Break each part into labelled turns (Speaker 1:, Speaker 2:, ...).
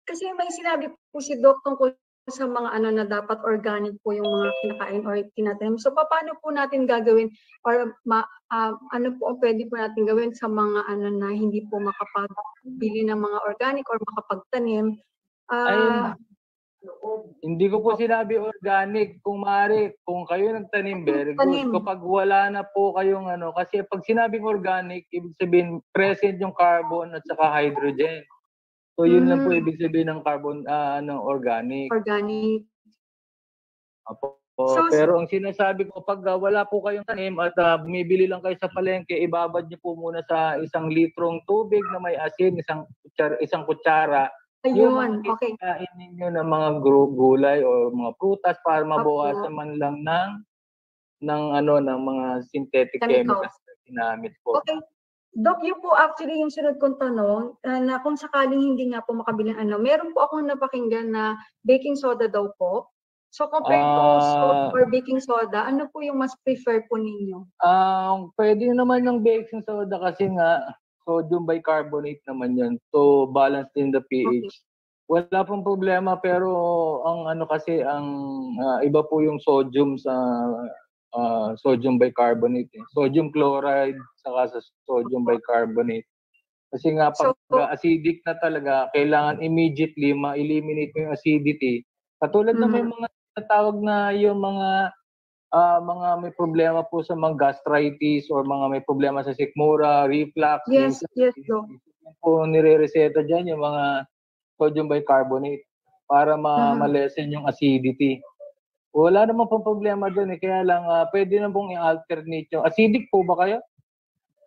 Speaker 1: Kasi may sinabi po si Doc tungkol sa mga ano na dapat organic po yung mga kinakain or tinatanim. So paano po natin gagawin or ano po ang pwede po natin gawin sa mga ano na hindi po makapagbili ng mga organic or makapagtanim?
Speaker 2: Ayun, hindi ko po sinabi organic. Kung maaari, kung kayo nagtanim, very good. Kapag wala na po kayong ano, kasi pag sinabing organic, ibig sabihin present yung carbon at saka hydrogen. So yun lang po ibig sabihin ng carbon organic.
Speaker 1: Organic.
Speaker 2: Opo. Pero ang sinasabi ko, pag wala po kayong tanim at bumibili lang kayo sa palengke, ibabad niyo po muna sa 1 litrong tubig na may asin, isang kutsara.
Speaker 1: Ayun,
Speaker 2: yung mga kikain ninyo ng mga gulay o mga prutas para mabawasan man lang ng mga synthetic chemicals na ginamit po.
Speaker 1: Okay. Doc, yun po actually yung sunod kong tanong, na kung sakaling hindi nga po makabiling meron po akong napakinggan na baking soda daw po. So compared to salt or baking soda, ano po yung mas prefer po ninyo?
Speaker 2: Pwede naman yung baking soda kasi nga sodium bicarbonate naman yan. So balance din the pH. Okay. Wala pong problema pero ang iba po yung sodium sa sodium bicarbonate. Sodium chloride saka sa sodium bicarbonate. Kasi nga pag acidic na talaga, kailangan immediately ma-eliminate mo yung acidity. Katulad na may mga tawag na yung mga may problema po sa mga gastritis or mga may problema sa sikmura, reflux.
Speaker 1: Yes, yes, no.
Speaker 2: Po nire-reseta dyan yung mga sodium bicarbonate para ma-lessen yung acidity. Wala naman pong problema doon kaya lang pwede na pong i-alternate yung acidic po ba kayo?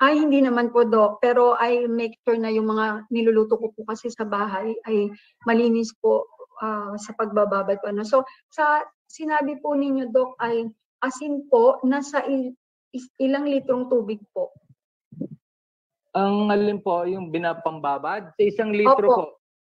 Speaker 1: Ay, hindi naman po, Doc. Pero I make sure na yung mga niluluto ko po kasi sa bahay ay malinis po sa pagbababad po. So, sa sinabi po ninyo, Doc, ay asin po, nasa ilang litrong tubig po?
Speaker 2: Ang alin po, yung binapambabad? Sa 1 litro po,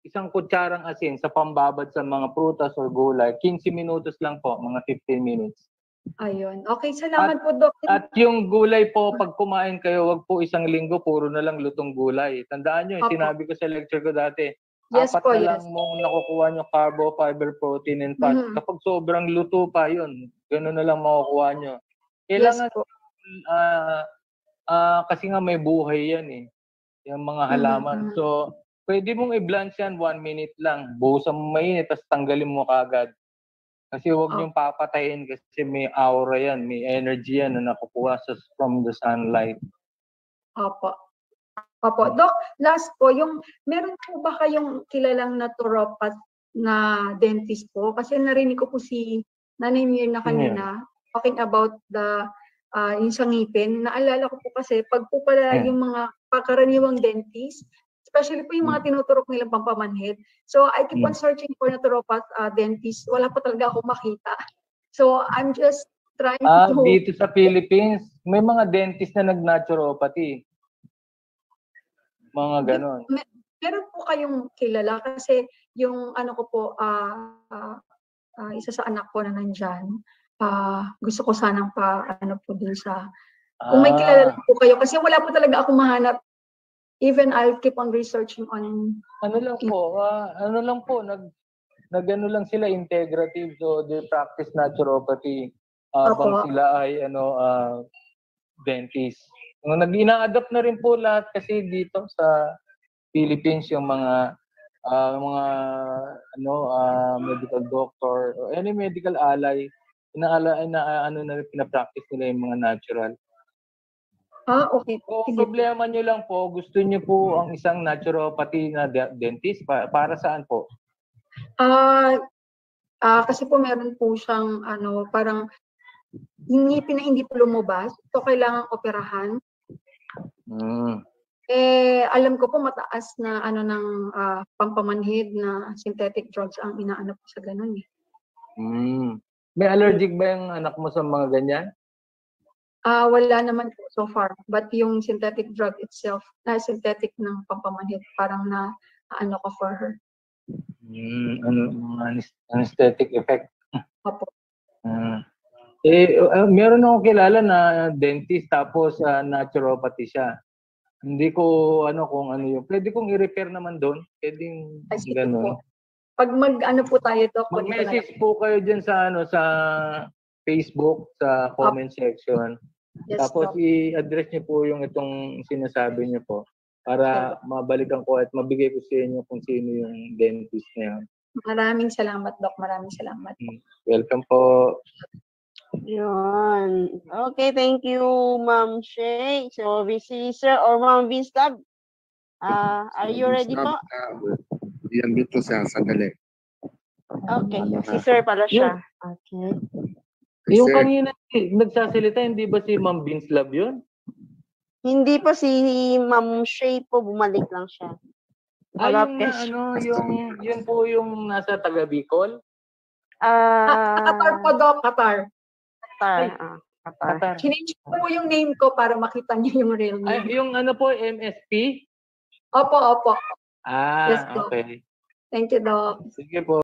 Speaker 2: isang kutsarang asin sa pambabad sa mga prutas or gulay. 15 minutos lang po, mga 15 minutes.
Speaker 1: Ayun. Okay, salamat po, Doc.
Speaker 2: At yung gulay po, pag kumain kayo, wag po 1 linggo, puro na lang lutong gulay. Tandaan nyo, sinabi ko sa lecture ko dati,
Speaker 1: yes,
Speaker 2: 4 na lang mong nakukuha nyo carbo, fiber, protein, and fat. Kapag sobrang luto pa yun, gano'n na lang makukuha nyo. Kailangan, kasi nga may buhay yan yung mga halaman. So, pwede mong i-blanch yan 1 minute lang. Buhusan mo mainit, tapos tanggalin mo kagad. Kasi huwag niyong papatayin kasi may aura yan, may energy yan na nakukuha from the sunlight.
Speaker 1: Opo. Doc, last po, meron po ba kayong kilalang naturopath na dentist po? Kasi narinig ko po si Nanay Mirna kanina talking about yung sa ngipin. Naalala ko po kasi pag po pala yung mga pagkaraniwang dentist, especially po yung mga tinuturok nilang pampamanhid. So I keep on searching for naturopath dentist. Wala po talaga ako makita. So I'm just trying to...
Speaker 2: Dito sa Philippines, may mga dentist na nag-naturopathy. Mga ganon.
Speaker 1: Meron po kayong kilala kasi yung ano ko po, isa sa anak ko na nandyan, gusto ko sanang po din sa... Kung may kilala po kayo, kasi wala po talaga ako mahanap. Even I'll keep on researching on...
Speaker 2: Ano lang po, nag-ano lang sila, integrative, so they practice naturopathy. Habang sila ay dentist. Nag-ina-adapt na rin po lahat kasi dito sa Philippines yung mga medical doctor or any medical ally, pina-practice nila yung mga natural.
Speaker 1: Okay.
Speaker 2: Kung problema nyo lang po, gusto nyo po ang isang naturopathy na dentist, para saan po?
Speaker 1: Kasi po meron po siyang parang ngipin na hindi po lumabas, so kailangan operahan. Alam ko po mataas na ng pampamanhid na synthetic drugs ang inaano po sa ganun .
Speaker 2: May allergic ba yung anak mo sa mga ganyan?
Speaker 1: Wala naman po so far, but yung synthetic drug itself, synthetic ng pampamanhid, parang ko for her.
Speaker 2: Anesthetic effect.
Speaker 1: Opo.
Speaker 2: Meron akong kilala na dentist tapos naturopathy siya. Hindi ko kung ano yun. Pwede kong i-repair naman doon. Pwedeng gano'n.
Speaker 1: Pag mag-ano po tayo, Doc, kunin ko na lang.
Speaker 2: Mag-message po kayo dyan sa, sa Facebook, sa comment section.
Speaker 1: Yes,
Speaker 2: Tapos
Speaker 1: Doc.
Speaker 2: i-address niyo po yung itong sinasabi niyo po para mabalikan ko at mabigay ko sa inyo kung sino yung dentist na yun.
Speaker 1: Maraming salamat, Doc. Maraming salamat.
Speaker 2: Welcome po.
Speaker 3: Yun. Okay, thank you, Ma'am Shay. So, si Sir or Ma'am Vince, are you ready po?
Speaker 4: I-unmute ko siya, sandali.
Speaker 3: Okay, si Sir pala siya. Okay.
Speaker 2: Yung
Speaker 4: Sir,
Speaker 2: kanina nagsasalita, hindi ba si Ma'am Vince Love yun?
Speaker 3: Hindi po si Ma'am Shay po, bumalik lang siya. Wala
Speaker 2: Yun po yung nasa taga Bicol?
Speaker 1: Qatar po, Doc. Qatar.
Speaker 3: Qatar.
Speaker 1: Change po yung name ko para makita niyo yung real
Speaker 2: Ay,
Speaker 1: name.
Speaker 2: yung ano po, MSP?
Speaker 1: Opo, opo.
Speaker 2: Ah,
Speaker 1: Yes, Doc.
Speaker 2: okay.
Speaker 1: Thank you, Doc.
Speaker 2: Sige po.